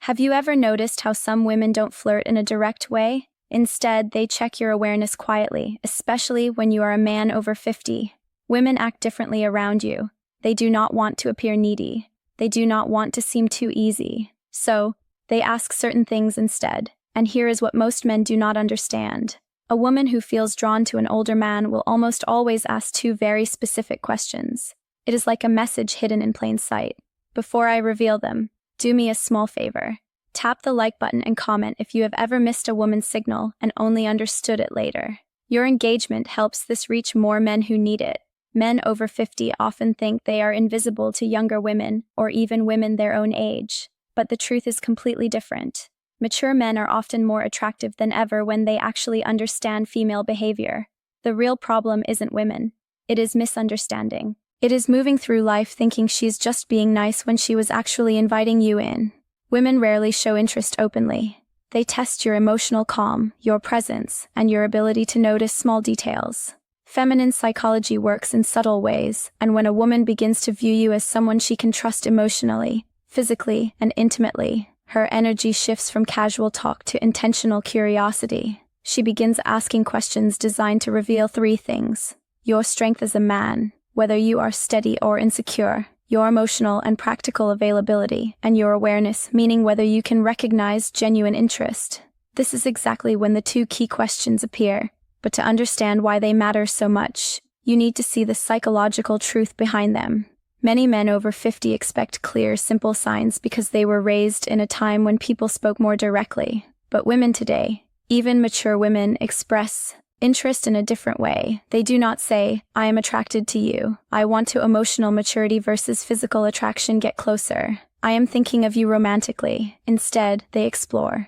Have you ever noticed how some women don't flirt in a direct way? Instead, they check your awareness quietly, especially when you are a man over 50. Women act differently around you. They do not want to appear needy. They do not want to seem too easy. So, they ask certain things instead. And here is what most men do not understand. A woman who feels drawn to an older man will almost always ask two very specific questions. It is like a message hidden in plain sight. Before I reveal them, do me a small favor. Tap the like button and comment if you have ever missed a woman's signal and only understood it later. Your engagement helps this reach more men who need it. Men over 50 often think they are invisible to younger women or even women their own age. But the truth is completely different. Mature men are often more attractive than ever when they actually understand female behavior. The real problem isn't women. It is misunderstanding. It is moving through life thinking she's just being nice when she was actually inviting you in. Women rarely show interest openly. They test your emotional calm, your presence, and your ability to notice small details. Feminine psychology works in subtle ways, and when a woman begins to view you as someone she can trust emotionally, physically, and intimately, her energy shifts from casual talk to intentional curiosity. She begins asking questions designed to reveal three things: your strength as a man, whether you are steady or insecure, your emotional and practical availability, and your awareness, meaning whether you can recognize genuine interest. This is exactly when the two key questions appear, but to understand why they matter so much, you need to see the psychological truth behind them. Many men over 50 expect clear, simple signs because they were raised in a time when people spoke more directly. But women today, even mature women, express interest in a different way. They do not say, I am attracted to you. I want to. Emotional maturity versus physical attraction. Get closer. I am thinking of you romantically. Instead, they explore.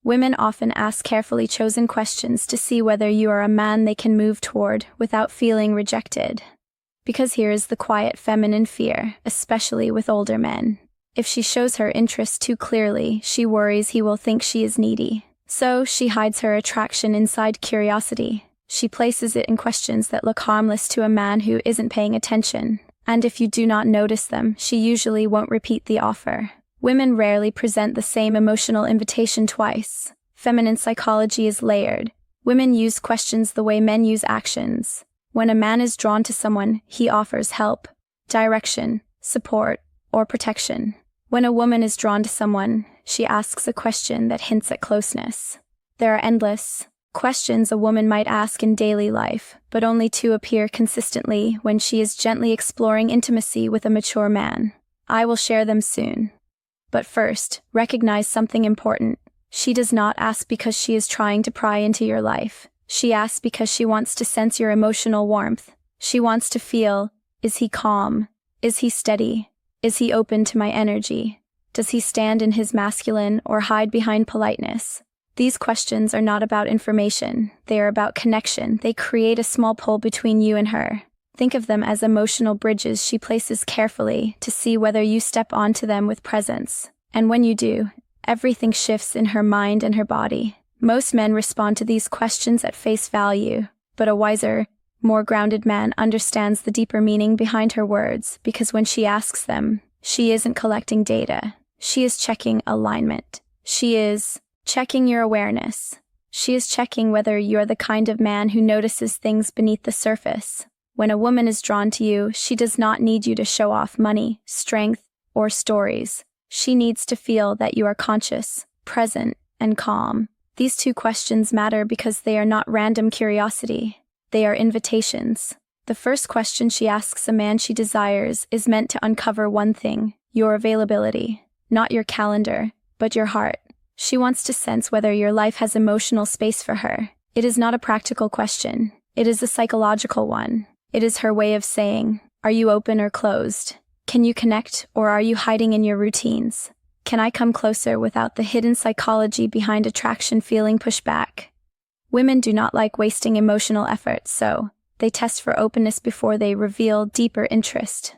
Women often ask carefully chosen questions to see whether you are a man they can move toward without feeling rejected. Because here is the quiet feminine fear, especially with older men. If she shows her interest too clearly, she worries he will think she is needy. So, she hides her attraction inside curiosity. She places it in questions that look harmless to a man who isn't paying attention. And if you do not notice them, she usually won't repeat the offer. Women rarely present the same emotional invitation twice. Feminine psychology is layered. Women use questions the way men use actions. When a man is drawn to someone, he offers help, direction, support, or protection. When a woman is drawn to someone, she asks a question that hints at closeness. There are endless questions a woman might ask in daily life, but only two appear consistently when she is gently exploring intimacy with a mature man. I will share them soon. But first, recognize something important. She does not ask because she is trying to pry into your life. She asks because she wants to sense your emotional warmth. She wants to feel, is he calm? Is he steady? Is he open to my energy? Does he stand in his masculine or hide behind politeness? These questions are not about information. They are about connection. They create a small pull between you and her. Think of them as emotional bridges she places carefully to see whether you step onto them with presence. And when you do, everything shifts in her mind and her body. Most men respond to these questions at face value, but a wiser, more grounded man understands the deeper meaning behind her words, because when she asks them, she isn't collecting data. She is checking alignment. She is checking your awareness. She is checking whether you're the kind of man who notices things beneath the surface. When a woman is drawn to you, she does not need you to show off money, strength, or stories. She needs to feel that you are conscious, present, and calm. These two questions matter because they are not random curiosity. They are invitations. The first question she asks a man she desires is meant to uncover one thing: your availability. Not your calendar, but your heart. She wants to sense whether your life has emotional space for her. It is not a practical question. It is a psychological one. It is her way of saying, are you open or closed? Can you connect, or are you hiding in your routines? Can I come closer without the hidden psychology behind attraction feeling pushed back? Women do not like wasting emotional effort, so they test for openness before they reveal deeper interest.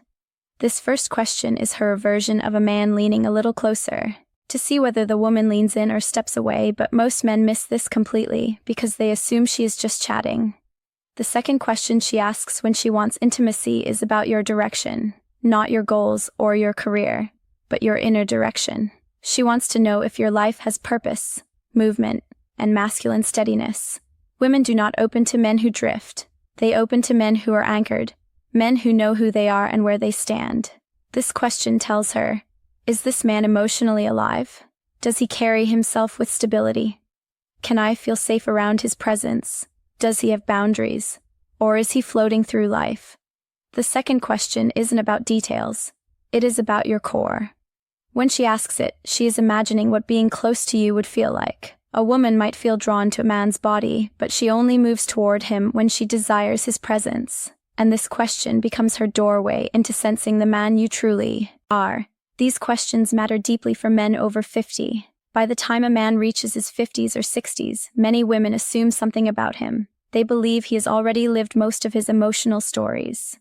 This first question is her version of a man leaning a little closer, to see whether the woman leans in or steps away, but most men miss this completely because they assume she is just chatting. The second question she asks when she wants intimacy is about your direction, not your goals or your career, but your inner direction. She wants to know if your life has purpose, movement, and masculine steadiness. Women do not open to men who drift. They open to men who are anchored, men who know who they are and where they stand. This question tells her, is this man emotionally alive? Does he carry himself with stability? Can I feel safe around his presence? Does he have boundaries? Or is he floating through life? The second question isn't about details. It is about your core. When she asks it, she is imagining what being close to you would feel like. A woman might feel drawn to a man's body, but she only moves toward him when she desires his presence. And this question becomes her doorway into sensing the man you truly are. These questions matter deeply for men over 50. By the time a man reaches his 50s or 60s, many women assume something about him. They believe he has already lived most of his emotional stories.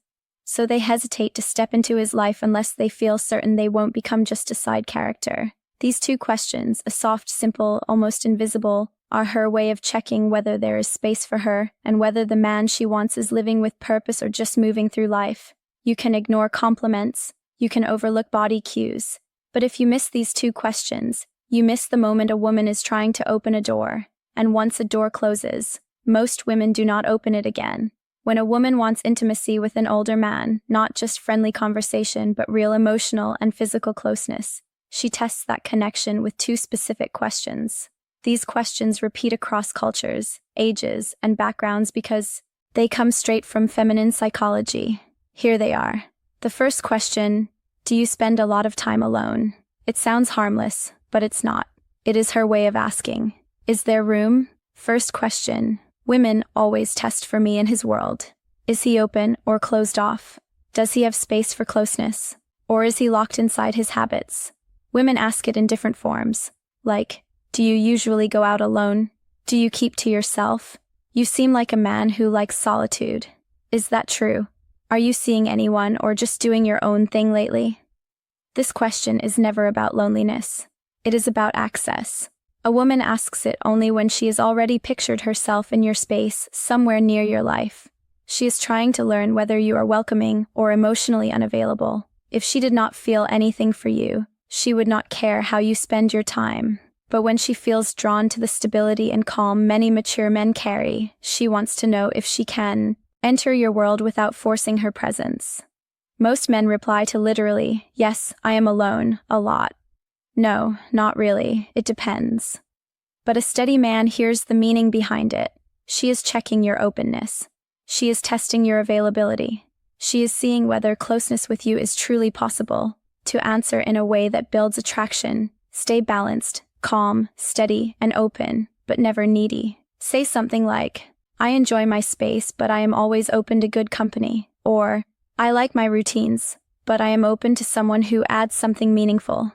So they hesitate to step into his life unless they feel certain they won't become just a side character. These two questions, a soft, simple, almost invisible, are her way of checking whether there is space for her and whether the man she wants is living with purpose or just moving through life. You can ignore compliments. You can overlook body cues. But if you miss these two questions, you miss the moment a woman is trying to open a door. And once a door closes, most women do not open it again. When a woman wants intimacy with an older man, not just friendly conversation, but real emotional and physical closeness, she tests that connection with two specific questions. These questions repeat across cultures, ages, and backgrounds because they come straight from feminine psychology. Here they are. The first question, do you spend a lot of time alone? It sounds harmless, but it's not. It is her way of asking, is there room? First question, women always test for me in his world. Is he open or closed off? Does he have space for closeness? Or is he locked inside his habits? Women ask it in different forms, like, do you usually go out alone? Do you keep to yourself? You seem like a man who likes solitude. Is that true? Are you seeing anyone or just doing your own thing lately? This question is never about loneliness. It is about access. A woman asks it only when she has already pictured herself in your space, somewhere near your life. She is trying to learn whether you are welcoming or emotionally unavailable. If she did not feel anything for you, she would not care how you spend your time. But when she feels drawn to the stability and calm many mature men carry, she wants to know if she can enter your world without forcing her presence. Most men reply to literally, yes, I am alone, a lot. No, not really, it depends. But a steady man hears the meaning behind it. She is checking your openness. She is testing your availability. She is seeing whether closeness with you is truly possible. To answer in a way that builds attraction, stay balanced, calm, steady, and open, but never needy. Say something like, I enjoy my space, but I am always open to good company. Or, I like my routines, but I am open to someone who adds something meaningful.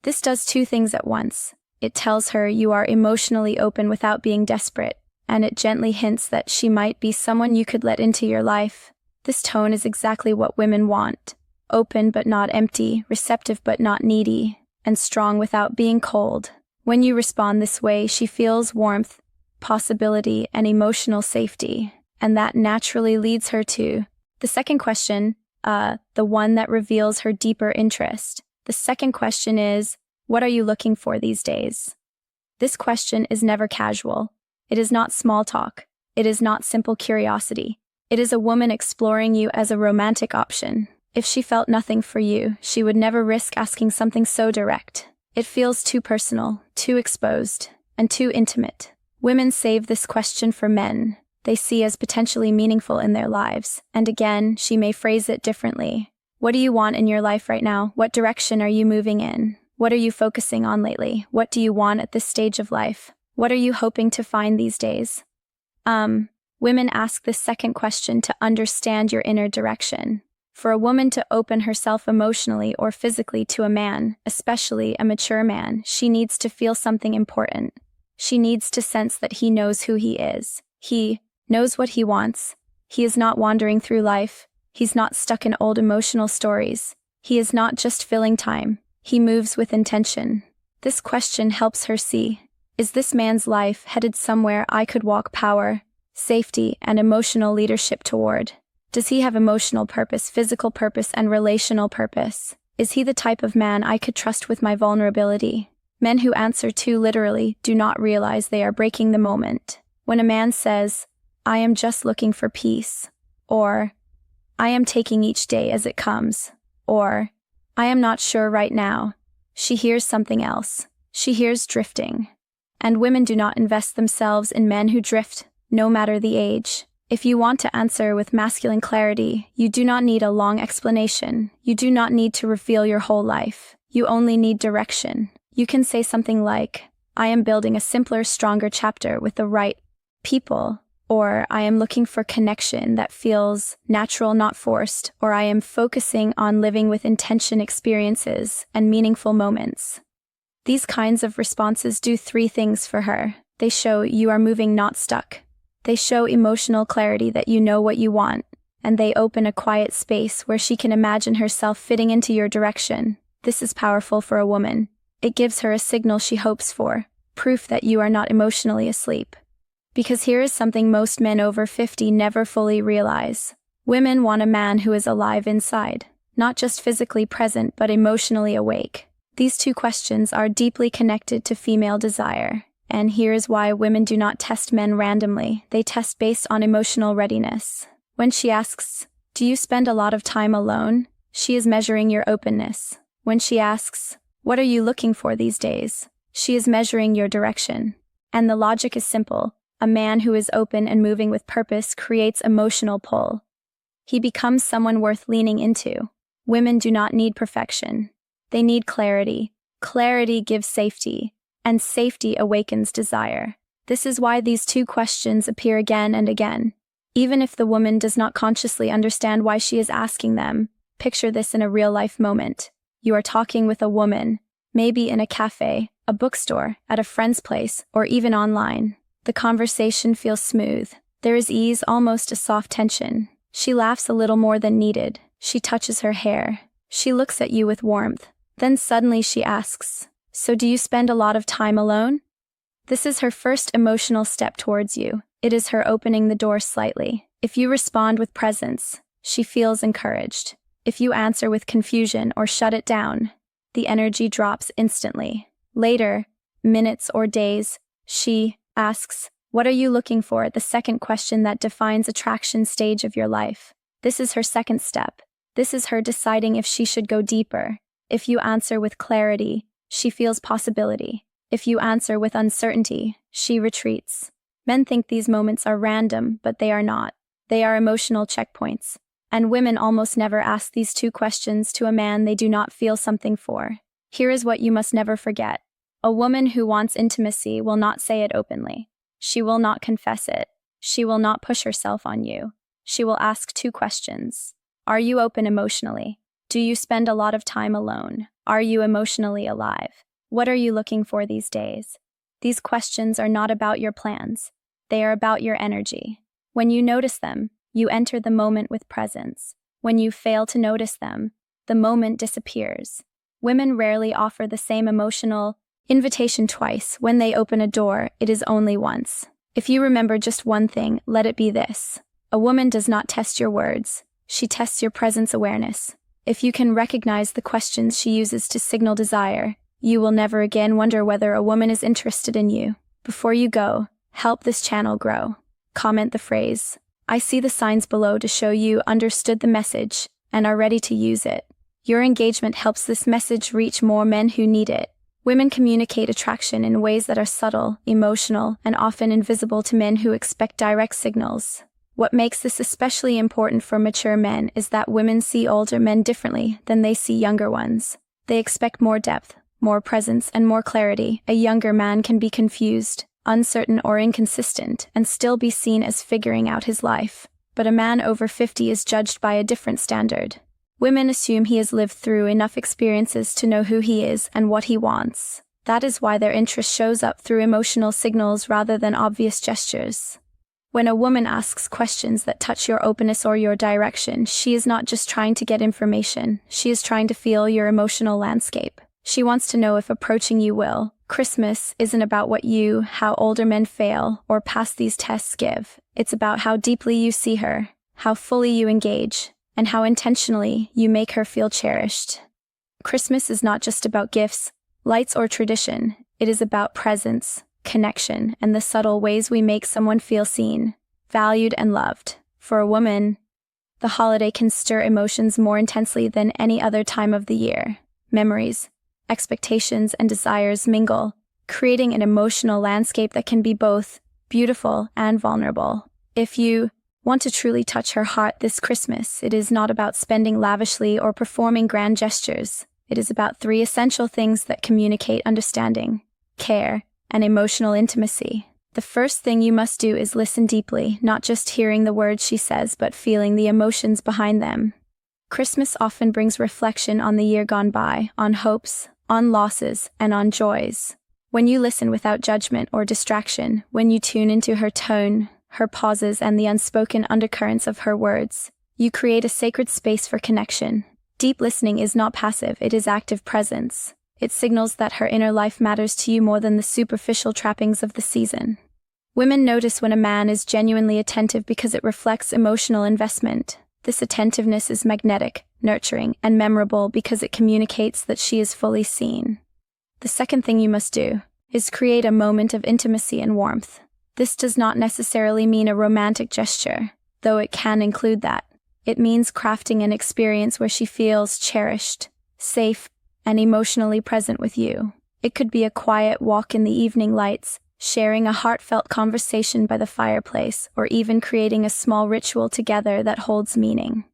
This does two things at once. It tells her you are emotionally open without being desperate, and it gently hints that she might be someone you could let into your life. This tone is exactly what women want. Open but not empty, receptive but not needy, and strong without being cold. When you respond this way, she feels warmth, possibility, and emotional safety, and that naturally leads her to the second question, the one that reveals her deeper interest. The second question is, what are you looking for these days? This question is never casual. It is not small talk. It is not simple curiosity. It is a woman exploring you as a romantic option. If she felt nothing for you, she would never risk asking something so direct. It feels too personal, too exposed, and too intimate. Women save this question for men they see as potentially meaningful in their lives, and again, she may phrase it differently. What do you want in your life right now? What direction are you moving in? What are you focusing on lately? What do you want at this stage of life? What are you hoping to find these days? Women ask this second question to understand your inner direction. For a woman to open herself emotionally or physically to a man, especially a mature man, she needs to feel something important. She needs to sense that he knows who he is. He knows what he wants. He is not wandering through life. He's not stuck in old emotional stories. He is not just filling time. He moves with intention. This question helps her see, is this man's life headed somewhere I could walk power, safety, and emotional leadership toward? Does he have emotional purpose, physical purpose, and relational purpose? Is he the type of man I could trust with my vulnerability? Men who answer too literally do not realize they are breaking the moment. When a man says, "I am just looking for peace," or "I am taking each day as it comes," or "I am not sure right now," she hears something else. She hears drifting. And women do not invest themselves in men who drift, no matter the age. If you want to answer with masculine clarity, you do not need a long explanation. You do not need to reveal your whole life. You only need direction. You can say something like, "I am building a simpler, stronger chapter with the right people," or "I am looking for connection that feels natural, not forced," or "I am focusing on living with intention experiences and meaningful moments." These kinds of responses do three things for her. They show you are moving, not stuck. They show emotional clarity that you know what you want, and they open a quiet space where she can imagine herself fitting into your direction. This is powerful for a woman. It gives her a signal she hopes for, proof that you are not emotionally asleep. Because here is something most men over 50 never fully realize. Women want a man who is alive inside, not just physically present but emotionally awake. These two questions are deeply connected to female desire. And here is why women do not test men randomly. They test based on emotional readiness. When she asks, "Do you spend a lot of time alone?" she is measuring your openness. When she asks, "What are you looking for these days?" she is measuring your direction. And the logic is simple. A man who is open and moving with purpose creates emotional pull. He becomes someone worth leaning into. Women do not need perfection. They need clarity. Clarity gives safety. And safety awakens desire. This is why these two questions appear again and again. Even if the woman does not consciously understand why she is asking them, picture this in a real-life moment. You are talking with a woman, maybe in a cafe, a bookstore, at a friend's place, or even online. The conversation feels smooth. There is ease, almost a soft tension. She laughs a little more than needed. She touches her hair. She looks at you with warmth. Then suddenly she asks, "So do you spend a lot of time alone?" This is her first emotional step towards you. It is her opening the door slightly. If you respond with presence, she feels encouraged. If you answer with confusion or shut it down, the energy drops instantly. Later, minutes or days, she asks, "What are you looking for?" The second question that defines attraction stage of your life. This is her second step. This is her deciding if she should go deeper. If you answer with clarity, she feels possibility. If you answer with uncertainty, she retreats. Men think these moments are random, but they are not. They are emotional checkpoints. And women almost never ask these two questions to a man they do not feel something for. Here is what you must never forget. A woman who wants intimacy will not say it openly. She will not confess it. She will not push herself on you. She will ask two questions. Are you open emotionally? Do you spend a lot of time alone? Are you emotionally alive? What are you looking for these days? These questions are not about your plans. They are about your energy. When you notice them, you enter the moment with presence. When you fail to notice them, the moment disappears. Women rarely offer the same emotional invitation twice. When they open a door, it is only once. If you remember just one thing, let it be this. A woman does not test your words. She tests your presence awareness. If you can recognize the questions she uses to signal desire, you will never again wonder whether a woman is interested in you. Before you go, help this channel grow. Comment the phrase, "I see the signs below," to show you understood the message and are ready to use it. Your engagement helps this message reach more men who need it. Women communicate attraction in ways that are subtle, emotional, and often invisible to men who expect direct signals. What makes this especially important for mature men is that women see older men differently than they see younger ones. They expect more depth, more presence, and more clarity. A younger man can be confused, uncertain, or inconsistent, and still be seen as figuring out his life. But a man over 50 is judged by a different standard. Women assume he has lived through enough experiences to know who he is and what he wants. That is why their interest shows up through emotional signals rather than obvious gestures. When a woman asks questions that touch your openness or your direction, she is not just trying to get information, she is trying to feel your emotional landscape. She wants to know if approaching you will. Christmas isn't about how older men fail, or pass these tests give. It's about how deeply you see her, how fully you engage, and how intentionally you make her feel cherished. Christmas is not just about gifts, lights, or tradition. It is about presence, connection, and the subtle ways we make someone feel seen, valued, and loved. For a woman, the holiday can stir emotions more intensely than any other time of the year. Memories, expectations, and desires mingle, creating an emotional landscape that can be both beautiful and vulnerable. If you want to truly touch her heart this Christmas, it is not about spending lavishly or performing grand gestures. It is about three essential things that communicate understanding, care, and emotional intimacy. The first thing you must do is listen deeply, not just hearing the words she says, but feeling the emotions behind them. Christmas often brings reflection on the year gone by, on hopes, on losses, and on joys. When you listen without judgment or distraction, when you tune into her tone, her pauses, and the unspoken undercurrents of her words, you create a sacred space for connection. Deep listening is not passive, it is active presence. It signals that her inner life matters to you more than the superficial trappings of the season. Women notice when a man is genuinely attentive because it reflects emotional investment. This attentiveness is magnetic, nurturing, and memorable because it communicates that she is fully seen. The second thing you must do is create a moment of intimacy and warmth. This does not necessarily mean a romantic gesture, though it can include that. It means crafting an experience where she feels cherished, safe, and emotionally present with you. It could be a quiet walk in the evening lights, sharing a heartfelt conversation by the fireplace, or even creating a small ritual together that holds meaning.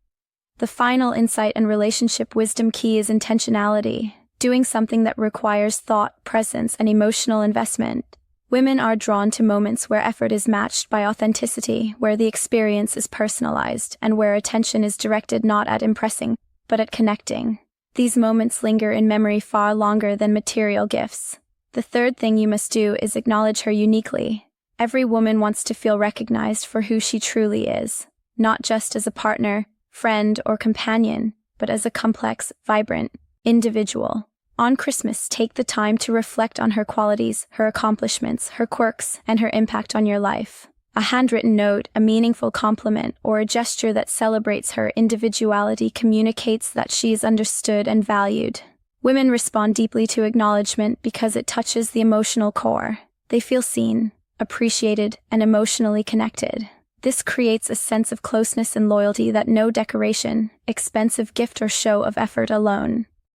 The final insight and relationship wisdom key is intentionality, doing something that requires thought, presence, and emotional investment. Women are drawn to moments where effort is matched by authenticity, where the experience is personalized, and where attention is directed not at impressing, but at connecting. These moments linger in memory far longer than material gifts. The third thing you must do is acknowledge her uniquely. Every woman wants to feel recognized for who she truly is, not just as a partner, friend, or companion, but as a complex, vibrant individual. On Christmas, take the time to reflect on her qualities, her accomplishments, her quirks, and her impact on your life. A handwritten note, a meaningful compliment, or a gesture that celebrates her individuality communicates that she is understood and valued. Women respond deeply to acknowledgement because it touches the emotional core. They feel seen, appreciated, and emotionally connected. This creates a sense of closeness and loyalty that no decoration, expensive gift, or show of effort alone